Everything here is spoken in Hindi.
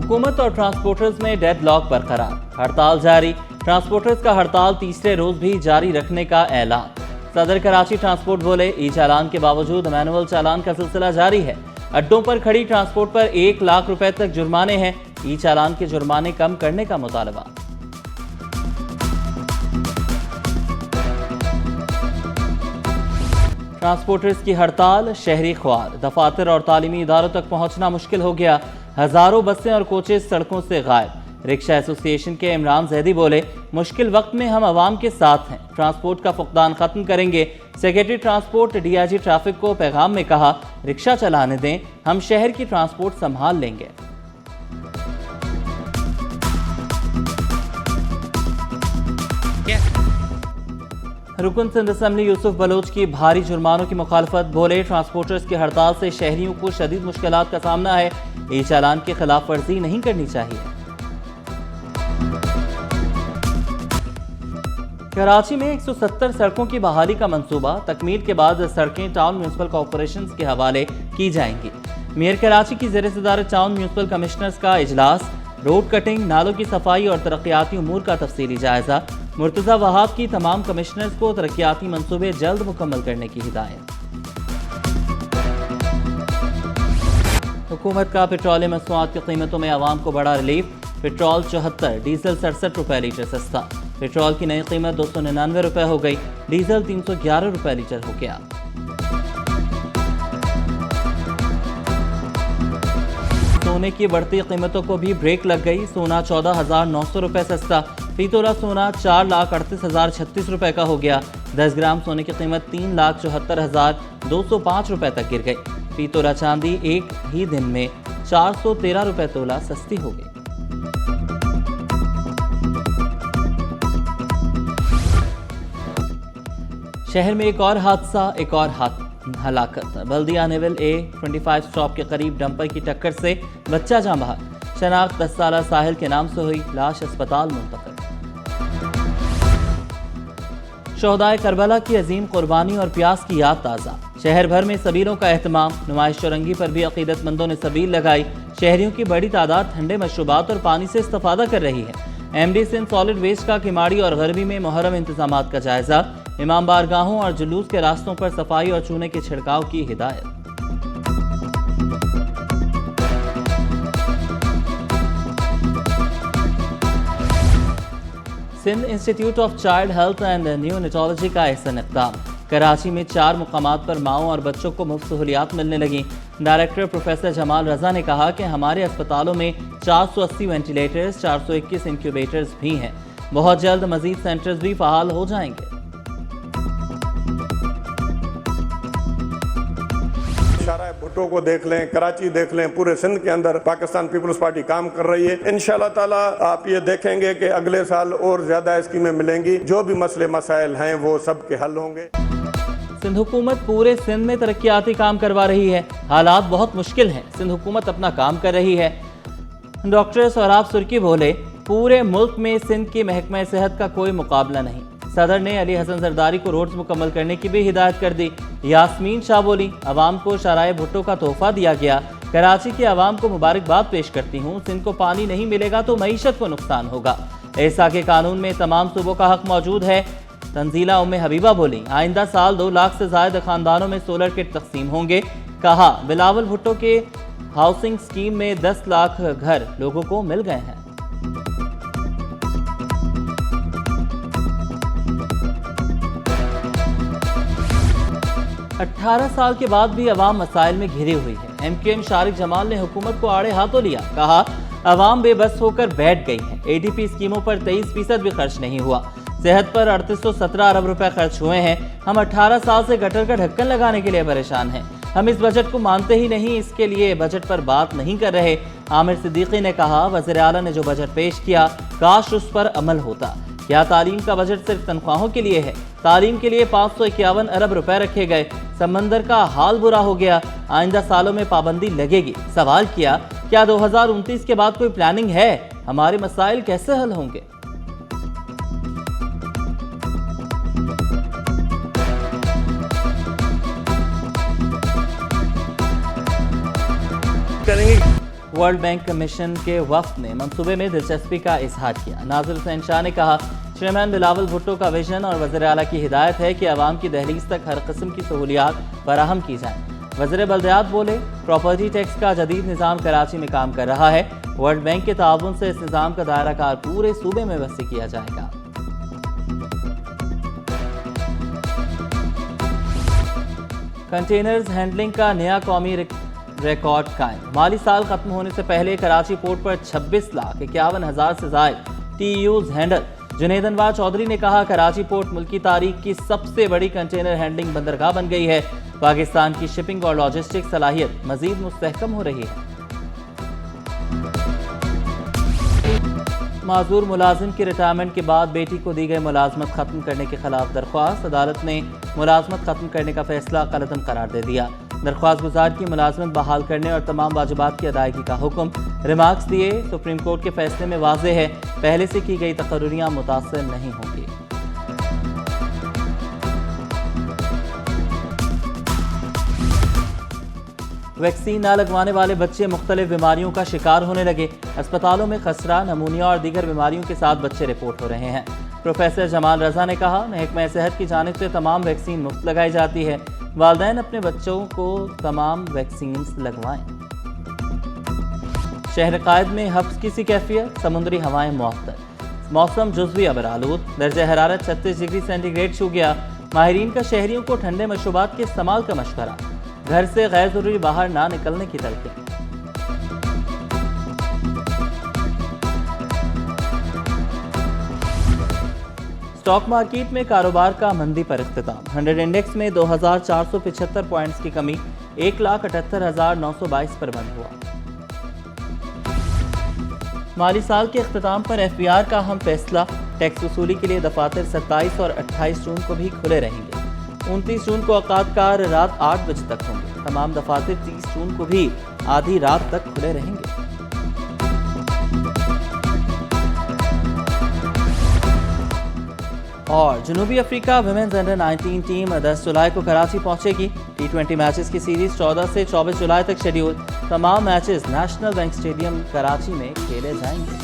हुकूमत और ट्रांसपोर्टर्स में डेडलॉक बरकरार, हड़ताल जारी। ट्रांसपोर्टर्स का हड़ताल तीसरे रोज भी जारी रखने का ऐलान। सदर कराची ट्रांसपोर्ट बोले, ई चालान के बावजूद मैनुअल चालान का सिलसिला जारी है। अड्डों पर खड़ी ट्रांसपोर्ट पर 1 लाख रुपए तक जुर्माने हैं। ई चालान के जुर्माने कम करने का मुतालबा। ट्रांसपोर्टर्स की हड़ताल, शहरी ख्वार, दफातर और तालीमी इदारों तक पहुंचना मुश्किल हो गया। हजारों बसें और कोचेस सड़कों से गायब। रिक्शा एसोसिएशन के इमरान जैदी बोले, मुश्किल वक्त में हम आवाम के साथ हैं, ट्रांसपोर्ट का फुकदान खत्म करेंगे। सेक्रेटरी ट्रांसपोर्ट डीआईजी ट्रैफिक को पैगाम में कहा, रिक्शा चलाने दें, हम शहर की ट्रांसपोर्ट संभाल लेंगे। रुकन सिंध असेंबली यूसुफ बलोच की भारी जुर्मानों की मुखालफत, बोले ट्रांसपोर्टर्स की हड़ताल से शहरियों को शदीद मुश्किलात का सामना है। ई चालान की खिलाफ वर्जी नहीं करनी चाहिए। कराची में 170 सड़कों की बहाली का मंसूबा, तकमील के बाद सड़कें टाउन म्यूनसिपल कॉरपोरेशन के हवाले की जाएंगी। मेयर कराची की ज़ेर सदारत टाउन म्यूनसिपल कमिश्नर्स का इजलास, रोड कटिंग, नालों की सफाई और तरक्याती उमूर का तफसीली जायजा। मुर्तज़ा वहाब की तमाम कमिश्नर्स को तरक्याती मंसूबे जल्द मुकम्मल करने की हिदायत। हुकूमत का पेट्रोलियम मसनूआत की कीमतों में आवाम को बड़ा रिलीफ। पेट्रोल 74, डीजल 67 रुपए लीटर सस्ता। पेट्रोल की नई कीमत 299 रुपए हो गई, डीजल 311 रुपए लीटर हो गया। सोने की बढ़ती कीमतों को भी ब्रेक लग गई। सोना 14,900 रुपए सस्ता, फी तोला सोना 4,38,036 रुपए का हो गया। 10 ग्राम सोने की कीमत 3,74,205 रुपए तक गिर गई। फी तोला चांदी एक ही दिन में 413 रुपए तोला सस्ती हो गई। शहर में एक और हादसा, एक और हलाकत। बल्दिया नेवल A25 स्टॉप के करीब डंपर की टक्कर से बच्चा जान बहा। शनाख्त 10 साला साहिल के नाम से हुई, लाश अस्पताल मुंतकिल। शोहदाए करबला की अजीम कुर्बानी और प्यास की याद ताज़ा। शहर भर में सबीलों का एहतमाम। नुमाइश चौरंगी पर भी अकीदतमंदों ने सबील लगाई। शहरियों की बड़ी तादाद ठंडे मशरूबात और पानी से इस्तेफादा कर रही है। MD सिंध सॉलिड वेस्ट का किमाड़ी और गरबी में मुहर्रम इंतजामात का जायजा। इमाम बारगाहों और जुलूस के रास्तों पर सफाई और चूने के छिड़काव की हिदायत। Sindh Institute of Child Health and Neonatology का ऐसा इक़दाम। कराची में 4 मुकामात पर माओं और बच्चों को मुफ्त सहूलियात मिलने लगी। डायरेक्टर प्रोफेसर जमाल रजा ने कहा कि हमारे अस्पतालों में 480 वेंटिलेटर्स, 421 इंक्यूबेटर्स भी हैं। बहुत जल्द मजीद सेंटर्स भी फ़ाल हो जाएंगे। भुट्टो को देख लें, कराची देख लें, पूरे सिंध के अंदर पाकिस्तान पीपल्स पार्टी काम कर रही है। इंशाल्लाह ताला आप ये देखेंगे कि अगले साल और ज्यादा स्कीमें मिलेंगी। जो भी मसले मसाइल हैं वो सब के हल होंगे। सिंध हुकूमत पूरे सिंध में तरक्याती काम करवा रही है। हालात बहुत मुश्किल हैं, सिंध हुकूमत अपना काम कर रही है। डॉक्टर सोहराब सुर्की बोले, पूरे मुल्क में सिंध की महकमा सेहत का कोई मुकाबला नहीं। सदर ने अली हसन जरदारी को रोड्स मुकम्मल करने की भी हिदायत कर दी। यास्मीन शाह बोली, अवाम को शराय भुट्टो का तोहफा दिया गया। कराची की आवाम को मुबारकबाद पेश करती हूँ। सिंध को पानी नहीं मिलेगा तो मईशत को नुकसान होगा। ऐसा के कानून में तमाम सूबों का हक मौजूद है। तंजीला उम्मे हबीबा बोली, आइंदा साल 2 लाख से ज्यादा खानदानों में सोलर किट तकसीम होंगे। कहा, बिलावल भुट्टो के हाउसिंग स्कीम में 10 लाख घर लोगों को मिल गए हैं। 18 साल के बाद भी अवाम मसाइल में घिरी हुई है। MKM शारिक जमाल ने हुकूमत को आड़े हाथों लिया। कहा, अवाम बेबस होकर बैठ गई है। ADP स्कीमों पर 23% भी खर्च नहीं हुआ। सेहत पर 3817 अरब रुपए खर्च हुए हैं। हम 18 साल से गटर का ढक्कन लगाने के लिए परेशान हैं। हम इस बजट को मानते ही नहीं, इसके लिए बजट पर बात नहीं कर रहे। आमिर सिद्दीकी ने कहा, वज़ीर आला ने जो बजट पेश किया, काश उस पर अमल होता। क्या तालीम का बजट सिर्फ तनख्वाहों के लिए है? तालीम के लिए 551 अरब रुपए रखे गए। समंदर का हाल बुरा हो गया। आइंदा सालों में पाबंदी लगेगी। सवाल किया, क्या 2029 के बाद कोई प्लानिंग है? हमारे मसाइल कैसे हल होंगे? करेंगे वर्ल्ड बैंक मिशन के वफ्द ने मंसूबे में दिलचस्पी का इजहार किया। नाज़िर हुसैन शाह ने कहा, चेयरमैन बिलावल भुट्टो का विजन और वज़ीर आला की हिदायत है कि आवाम की दहलीज तक हर किस्म की सहूलियात फराहम की जाएं। वज़ीर बल्दियात बोले, प्रॉपर्टी टैक्स का जदीद निज़ाम कराची में काम कर रहा है। वर्ल्ड बैंक के ताउन से इस निज़ाम का दायरा कार पूरे सूबे में वसी किया जाएगा। कंटेनर्स हैंडलिंग का नया कौमी रिकॉर्ड कायम। माली साल खत्म होने से पहले कराची पोर्ट पर 26,51,000 से ज़ायद TEUs हैंडल। जुनैद अनवार चौधरी ने कहा, कराची पोर्ट मुल्क की तारीख की सबसे बड़ी कंटेनर हैंडलिंग बंदरगाह बन गई है। पाकिस्तान की शिपिंग और लॉजिस्टिक सलाहियत मजीद मुस्तहकम हो रही है। माजूर मुलाजिम की रिटायरमेंट के बाद बेटी को दी गई मुलाजमत खत्म करने के खिलाफ दरख्वास्त। अदालत ने मुलाजमत खत्म करने का फैसला गलतन करार दे दिया। दरख्वास्त गुजार की मुलाजमत बहाल करने और तमाम वाजिबात की अदायगी का हुक्म। रिमार्क्स दिए, सुप्रीम कोर्ट के फैसले में वाज़ेह है, पहले से की गई तकर्रियां मुतासिर नहीं होंगी। वैक्सीन न लगवाने वाले बच्चे मुख्तलिफ बीमारियों का शिकार होने लगे। अस्पतालों में खसरा, नमूनिया और दीगर बीमारियों के साथ बच्चे रिपोर्ट हो रहे हैं। प्रोफेसर जमाल रजा ने कहा, महकमा सेहत की जानिब से तमाम वैक्सीन मुफ्त लगाई जाती है। वालिदैन अपने बच्चों को तमाम वैक्सीन लगवाएं। शहर कायद में हफ्स की सी कैफियत, समुद्री हवाएं मुअत्तल, मौसम जुज़वी अबरालूद, दर्जा हरारत 36 डिग्री सेंटीग्रेड छू गया। माहिरीन का शहरियों को ठंडे मशरूबात के इस्तेमाल का मशवरा, घर से गैर जरूरी बाहर ना निकलने की तलकीन। स्टॉक मार्केट में कारोबार का मंदी पर इख्तिताम। 100 इंडेक्स में 2475 पॉइंट्स की कमी 1,78,922 पर बंद हुआ। माली साल के इख्तिताम पर FBR का अहम फैसला, टैक्स वसूली के लिए दफातर 27 और 28 जून को भी खुले रहेंगे। 29 जून को औकातकार रात 8 बजे तक होंगे। तमाम दफातर 30 जून को भी आधी रात तक खुले रहेंगे। और जनूबी अफ्रीका विमेंस अंडर 19 टीम 10 जुलाई को कराची पहुंचेगी। T20 मैचेस की सीरीज 14 से 24 जुलाई तक शेड्यूल। तमाम matches national bank stadium Karachi में खेले जाएंगे।